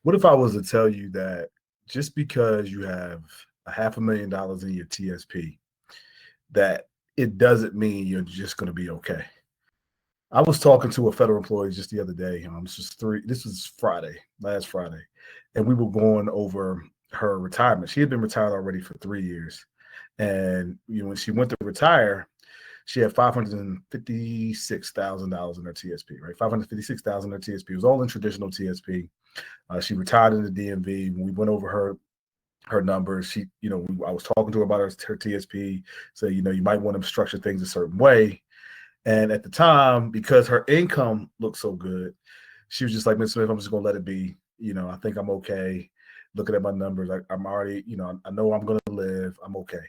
What if I was to tell you that just because you have a $500,000 in your TSP, that it doesn't mean you're just going to be okay? I was talking to a federal employee just the other day. This was Friday, last Friday, and we were going over her retirement. She had been retired already for 3 years. And when she went to retire, she had $556,000 in her TSP, right? 556,000 in her TSP. It was all in traditional TSP. She retired in the DMV. When we went over her numbers, I was talking to her about her TSP. So, you might want to structure things a certain way. And at the time, because her income looked so good, she was just like, Ms. Smith, I'm just gonna let it be. I think I'm okay. Looking at my numbers, I'm already, I know I'm gonna live. I'm okay.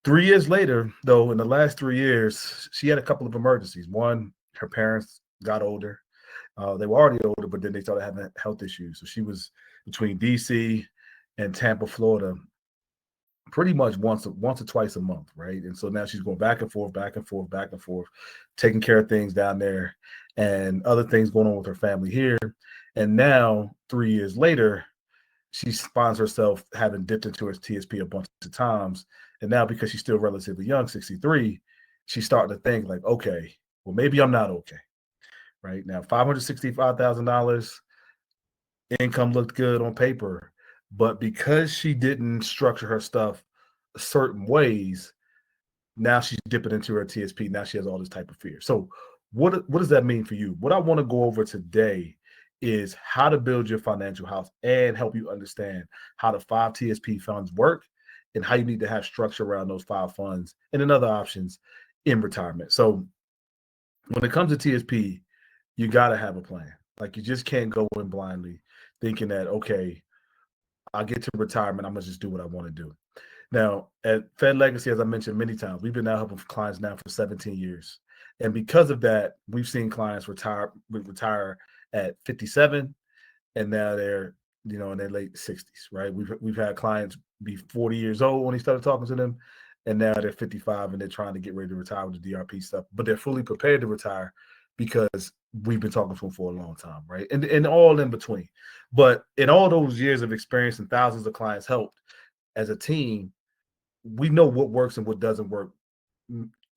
3 years later, though, in the last 3 years, she had a couple of emergencies. One, her parents got older. They were already older, but then they started having health issues. So she was between DC and Tampa, Florida, pretty much once or twice a month, right? And so now she's going back and forth, back and forth, back and forth, taking care of things down there and other things going on with her family here. And now, 3 years later, she finds herself having dipped into her TSP a bunch of times. And now, because she's still relatively young, 63, she's starting to think like, okay, well, maybe I'm not okay. Right now, $565,000 income looked good on paper, but because she didn't structure her stuff certain ways, now she's dipping into her TSP. Now she has all this type of fear. So what does that mean for you? What I want to go over today is how to build your financial house and help you understand how the 5 TSP funds work and how you need to have structure around those 5 funds and then other options in retirement. So when it comes to TSP, you got to have a plan. Like, you just can't go in blindly thinking that, okay, I'll get to retirement, I'm gonna just do what I want to do. Now, at Fed Legacy, as I mentioned many times, we've been now helping clients now for 17 years. And because of that, we've seen clients retire at 57, and now they're, in their late 60s, right? We've had clients be 40 years old when he started talking to them, and now they're 55 and they're trying to get ready to retire with the DRP stuff, but they're fully prepared to retire because we've been talking to them for a long time, right? And all in between. But in all those years of experience and thousands of clients helped as a team, we know what works and what doesn't work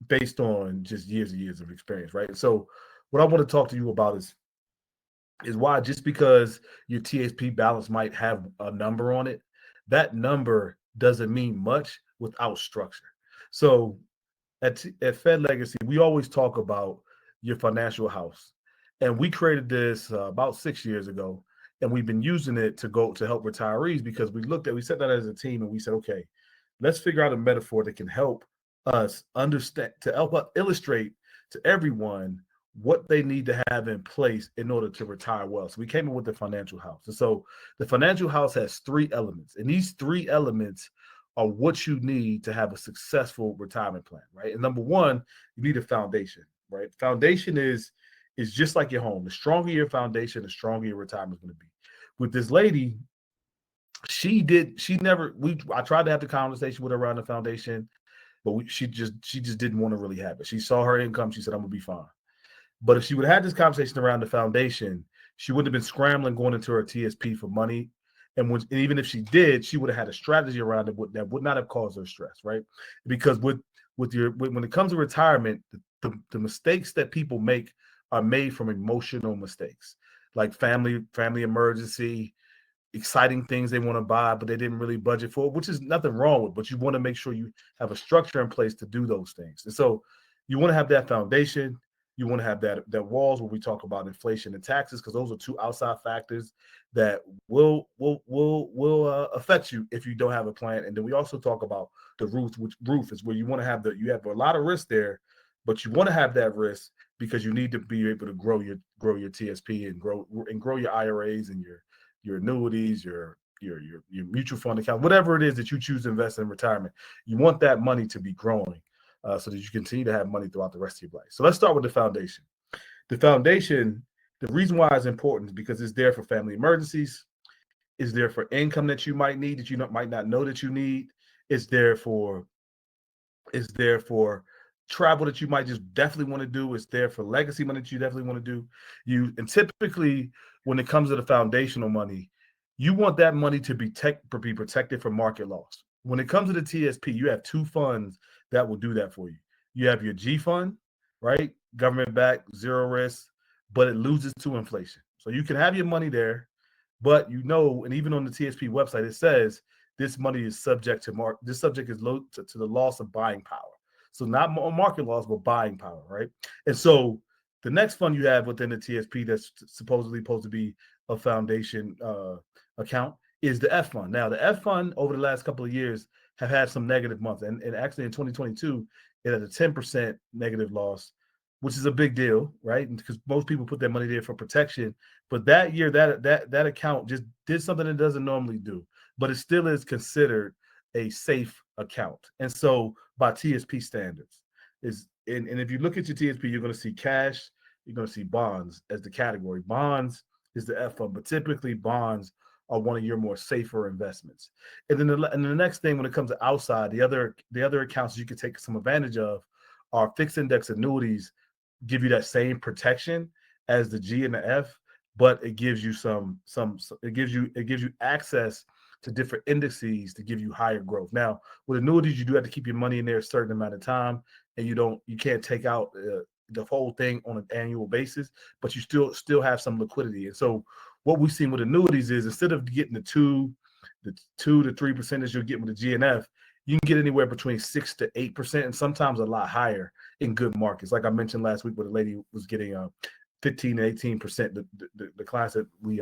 based on just years and years of experience, right? So what I want to talk to you about is why, just because your TSP balance might have a number on it, that number doesn't mean much without structure. So at Fed Legacy, we always talk about your financial house. And we created this about 6 years ago, and we've been using it to help retirees because we set that as a team and we said, okay, let's figure out a metaphor that can help us understand, to help us illustrate to everyone what they need to have in place in order to retire well. So we came up with the financial house. And so the financial house has 3 elements, and these 3 elements are what you need to have a successful retirement plan, right? And number one, you need a foundation, right? Foundation is just like your home. The stronger your foundation, the stronger your retirement is going to be. With this lady, I tried to have the conversation with her around the foundation, but she just didn't want to really have it. She saw her income. She said, I'm gonna be fine. But if she would have had this conversation around the foundation, she wouldn't have been scrambling going into her TSP for money. And even if she did, she would have had a strategy around it that would not have caused her stress, right? Because when it comes to retirement, the mistakes that people make are made from emotional mistakes, like family emergency, exciting things they want to buy, but they didn't really budget for, which is nothing wrong with, but you want to make sure you have a structure in place to do those things. And so you want to have that foundation. You want to have that walls where we talk about inflation and taxes, because those are 2 outside factors that will affect you if you don't have a plan. And then we also talk about the roof, which roof is where you want to have you have a lot of risk there, but you want to have that risk because you need to be able to grow your TSP and grow your IRAs and your annuities, your mutual fund account, whatever it is that you choose to invest in retirement. You want that money to be growing so that you continue to have money throughout the rest of your life. So let's start with the foundation. The foundation, the reason why it's important is because it's there for family emergencies. It's there for income that you might need that you might not know that you need. It's there for travel that you might just definitely want to do. It's there for legacy money that you definitely want to do. And typically when it comes to the foundational money, you want that money to be protected from market loss. When it comes to the TSP, you have two funds that will do that for you. You have your G fund, right? Government backed, zero risk, but it loses to inflation. So you can have your money there, but and even on the TSP website, it says this money is subject to this subject is low to the loss of buying power. So not market loss, but buying power, right? And so the next fund you have within the TSP that's supposedly supposed to be a foundation account is the F fund. Now, the F fund over the last couple of years have had some negative months, and actually in 2022 it had a 10% negative loss, which is a big deal, right? Because most people put their money there for protection, but that year that account just did something it doesn't normally do, but it still is considered a safe account. And so by TSP standards and if you look at your TSP, you're going to see cash, you're going to see bonds as the category. Bonds is the F fund, but typically bonds are one of your more safer investments. And then the next thing when it comes to outside, the other accounts you can take some advantage of are fixed index annuities. Give you that same protection as the G and the F, but it gives you it gives you access to different indices to give you higher growth. Now, with annuities, you do have to keep your money in there a certain amount of time, and you can't take out the whole thing on an annual basis, but you still have some liquidity. And so what we've seen with annuities is instead of getting the 2 to 3% you're getting with the GNF, you can get anywhere between 6 to 8% and sometimes a lot higher in good markets. Like I mentioned last week, where the lady was getting 15 to 18%, the class that we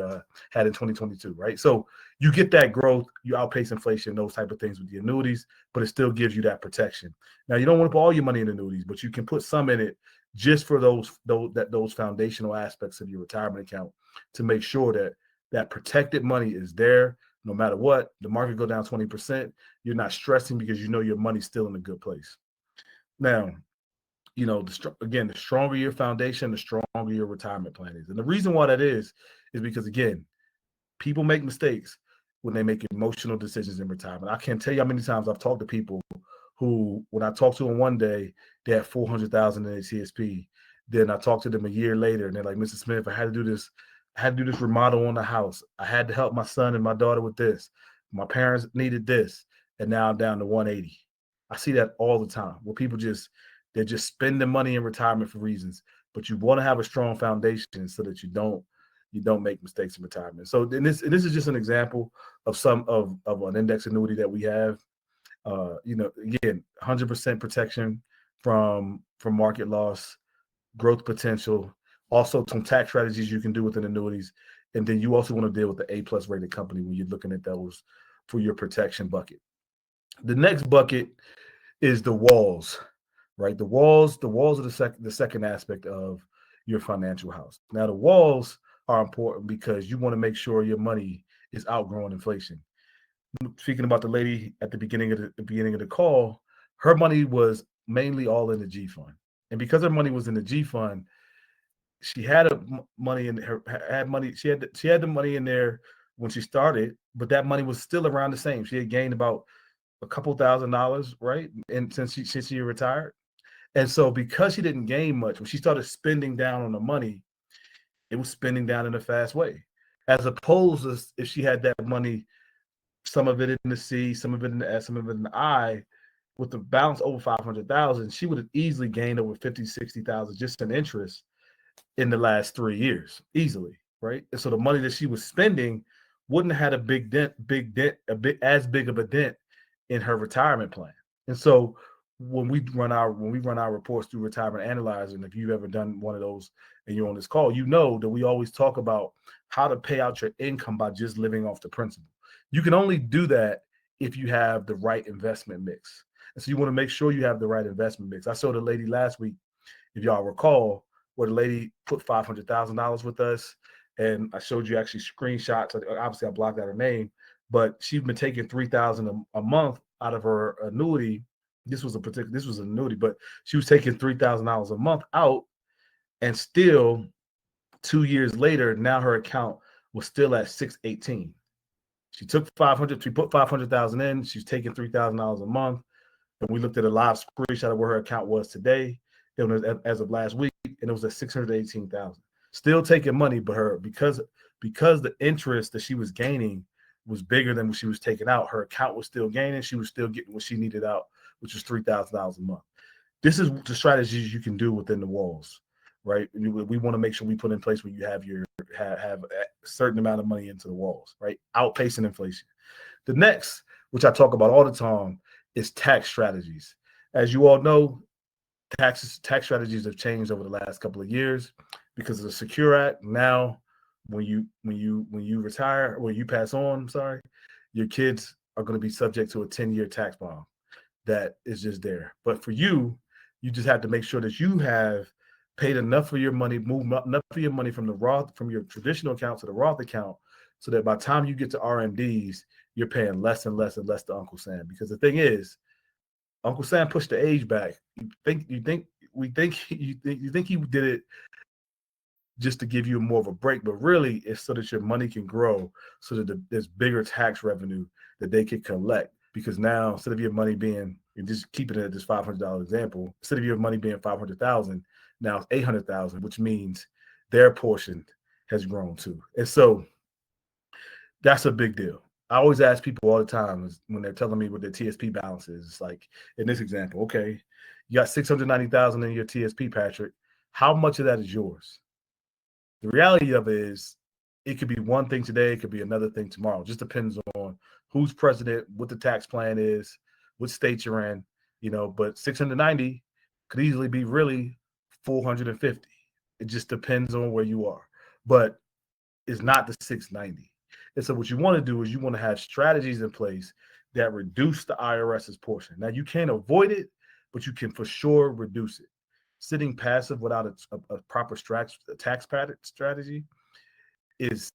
had in 2022, right? So you get that growth, you outpace inflation, those type of things with the annuities, but it still gives you that protection. Now, you don't want to put all your money in annuities, but you can put some in it just for those foundational aspects of your retirement account to make sure that protected money is there no matter what. The market go down 20%, you're not stressing because you know your money's still in a good place. Now, the stronger your foundation, the stronger your retirement plan is. And the reason why that is because, again, people make mistakes when they make emotional decisions in retirement. I can't tell you how many times I've talked to people who, when I talked to them one day, they had $400,000 in their TSP. Then I talked to them a year later, and they're like, "Mr. Smith, I had to do this remodel on the house. I had to help my son and my daughter with this. My parents needed this, and now I'm down to 180." I see that all the time where people they're just spending money in retirement for reasons, but you want to have a strong foundation so that you don't make mistakes in retirement. So this is just an example of an index annuity that we have. Again, 100% protection from market loss, growth potential, also some tax strategies you can do with annuities. And then you also want to deal with the A+ rated company when you're looking at those for your protection bucket. The next bucket is the walls, right? The walls are the second aspect of your financial house. Now, the walls are important because you want to make sure your money is outgrowing inflation. Speaking about the lady at the beginning of the call, her money was mainly all in the G fund, and because her money was in the G fund, she had money in her had money. She had the money in there when she started, but that money was still around the same. She had gained about a couple $1,000s, right? And since she retired, and so because she didn't gain much, when she started spending down on the money, it was spending down in a fast way, as opposed to if she had that money, some of it in the C, some of it in the S, some of it in the I, with the balance over 500,000, she would have easily gained over 50, 60,000 just in interest in the last 3 years, easily, right? And so the money that she was spending wouldn't have had a big dent, as big of a dent in her retirement plan. And so when we run our reports through Retirement Analyzer, and if you've ever done one of those and you're on this call, you know that we always talk about how to pay out your income by just living off the principal. You can only do that if you have the right investment mix. And so you want to make sure you have the right investment mix. I showed a lady last week, if y'all recall, where the lady put $500,000 with us, and I showed you actually screenshots. Obviously, I blocked out her name, but she's been taking $3,000 a month out of her annuity. This was an annuity, but she was taking $3,000 a month out, and still 2 years later, now her account was still at 618. She took 500. She put 500,000 in. She's taking $3,000 a month. And we looked at a live screenshot of where her account was today. It was as of last week, and it was at 618,000. Still taking money, but her because the interest that she was gaining was bigger than what she was taking out. Her account was still gaining. She was still getting what she needed out, which was $3,000 a month. This is the strategies you can do within the walls, right? We want to make sure we put in place where you have have a certain amount of money into the walls, right? Outpacing inflation. The next, which I talk about all the time, is tax strategies. As you all know, tax strategies have changed over the last couple of years because of the Secure Act. Now, when you retire, when you pass on, I'm sorry, your kids are going to be subject to a 10-year tax bond that is just there. But for you, you just have to make sure that you have paid enough for your money, moved enough for your money from the Roth, from your traditional account to the Roth account, so that by the time you get to RMDs, you're paying less and less and less to Uncle Sam. Because the thing is, Uncle Sam pushed the age back. You think he did it just to give you more of a break, but really it's so that your money can grow, so that there's bigger tax revenue that they can collect. Because now, instead of your money being, and just keeping it at this $500 example, instead of your money being 500,000, now it's 800,000, which means their portion has grown too. And so that's a big deal. I always ask people all the time when they're telling me what their TSP balance is. It's like, in this example, okay, you got 690,000 in your TSP, Patrick. How much of that is yours? The reality of it is, it could be one thing today, it could be another thing tomorrow. It just depends on who's president, what the tax plan is, what state you're in, but 690 could easily be really 450. It just depends on where you are. But it's not the 690. And so what you want to do is you want to have strategies in place that reduce the IRS's portion. Now, you can't avoid it, but you can for sure reduce it. Sitting passive without a proper tax strategy is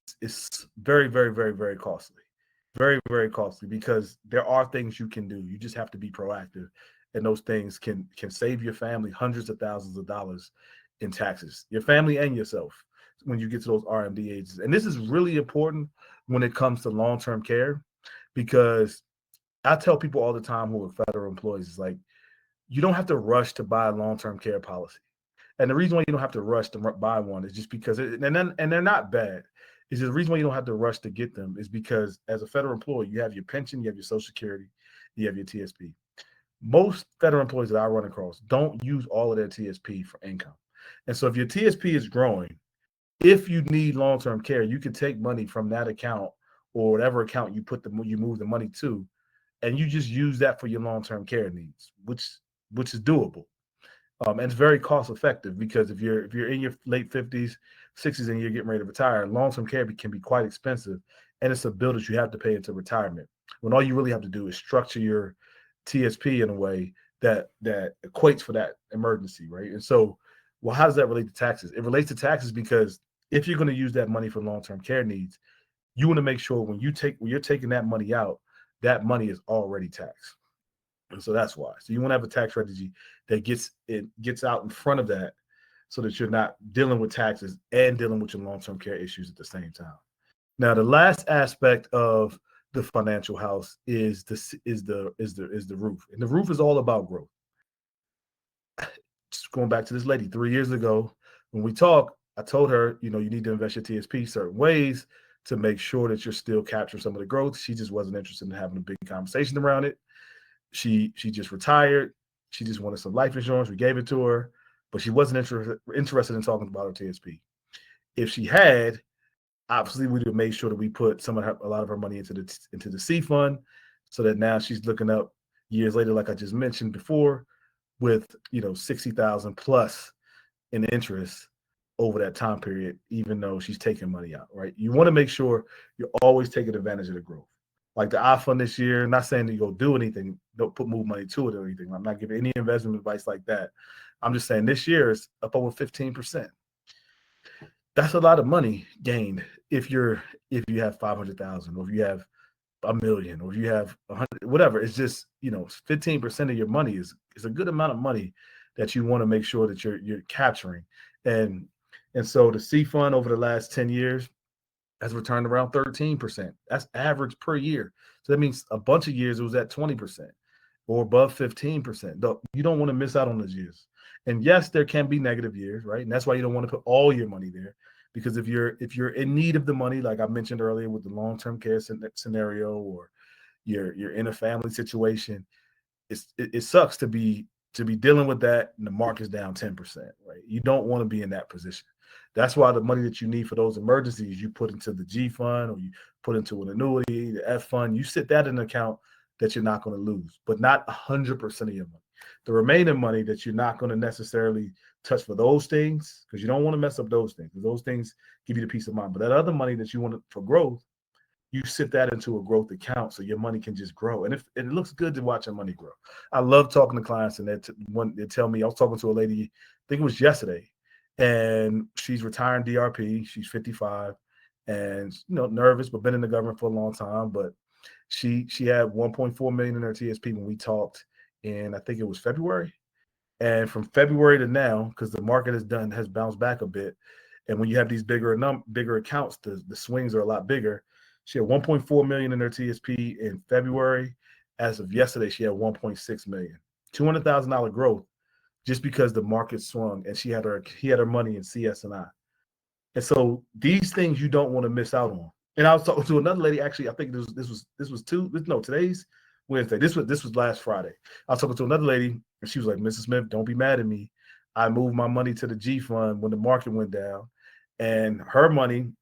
very, very, very, very costly. Very, very costly, because there are things you can do. You just have to be proactive. And those things can save your family hundreds of thousands of dollars in taxes, your family and yourself, when you get to those RMD ages. And this is really important when it comes to long-term care, because I tell people all the time who are federal employees, it's like, you don't have to rush to buy a long-term care policy. And the reason why you don't have to rush to buy one is just because, and they're not bad. Is the reason why you don't have to rush to get them is because as a federal employee, you have your pension, you have your Social Security, you have your TSP. Most federal employees that I run across don't use all of their TSP for income. And so if your TSP is growing, if you need long-term care, you can take money from that account or whatever account you move the money to, and you just use that for your long-term care needs, which is doable. And it's very cost effective, because if you're in your late 50s, 60s, and you're getting ready to retire, long-term care can be quite expensive, and it's a bill that you have to pay into retirement, when all you really have to do is structure your TSP in a way that equates for that emergency, right? And so, well, how does that relate to taxes? It relates to taxes because if you're going to use that money for long-term care needs, you want to make sure when you're taking that money out, that money is already taxed. And so that's why. So you want to have a tax strategy that gets out in front of that, so that you're not dealing with taxes and dealing with your long-term care issues at the same time. Now, the last aspect of the financial house is the roof. And the roof is all about growth. Just going back to this lady 3 years ago, when we talked, I told her, you need to invest your TSP certain ways to make sure that you're still capturing some of the growth. She just wasn't interested in having a big conversation around it. She just retired. She just wanted some life insurance. We gave it to her, but she wasn't interested in talking about her TSP. If she had, obviously we would have made sure that we put a lot of her money into the C fund, so that now she's looking up years later, like I just mentioned before, with 60,000 plus in interest over that time period, even though she's taking money out, right? You want to make sure you're always taking advantage of the growth. Like the iFund this year, not saying that you go do anything, don't move money to it or anything. I'm not giving any investment advice like that. I'm just saying this year is up over 15%. That's a lot of money gained if you have 500,000, or if you have $1 million, or if you have 100, whatever. It's just 15% of your money is a good amount of money that you want to make sure that you're capturing. And so the C fund over the last 10 years has returned around 13%. That's average per year. So that means a bunch of years it was at 20%. or above 15%. You don't want to miss out on those years. And yes, there can be negative years, right? And that's why you don't want to put all your money there, because if you're in need of the money, like I mentioned earlier with the long-term care scenario, or you're in a family situation, it sucks to be dealing with that and the market's down 10%, right? You don't want to be in that position. That's why the money that you need for those emergencies, you put into the G fund, or you put into an annuity, the F fund. You sit that in an account that you're not going to lose, but not 100% of your money. The remaining money that you're not going to necessarily touch for those things, because you don't want to mess up those things, because those things give you the peace of mind. But that other money that you want for growth, you sit that into a growth account so your money can just grow. And if it looks good to watch your money grow. I love talking to clients, and they tell me, I was talking to a lady, I think it was yesterday, and she's retiring DRP. She's 55 and nervous, but been in the government for a long time. But she had 1.4 million in her TSP when we talked in, I think it was February. And from February to now, because the market has bounced back a bit, and when you have these bigger accounts, the swings are a lot bigger. She had 1.4 million in her TSP in February. As of yesterday, she had 1.6 million. $200,000 growth just because the market swung, and he had her money in CS&I. And so these things you don't want to miss out on. And I was talking to another lady, actually, I think today's Wednesday. This was last Friday. I was talking to another lady, and she was like, Mrs. Smith, don't be mad at me. I moved my money to the G fund when the market went down, and her money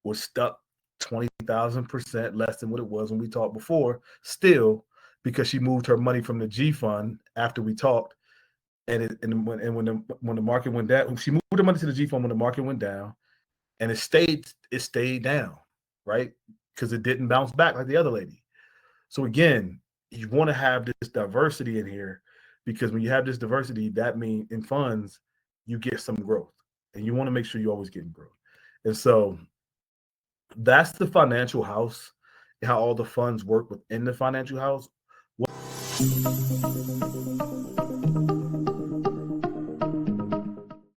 was stuck 20,000% less than what it was when we talked before, still, because she moved her money from the G fund after we talked. And when the market went down, she moved her money to the G fund when the market went down, and it stayed down, right? Because it didn't bounce back like the other lady. So again, you want to have this diversity in here, because when you have this diversity, that means in funds, you get some growth, and you want to make sure you're always getting growth. And so that's the financial house, how all the funds work within the financial house.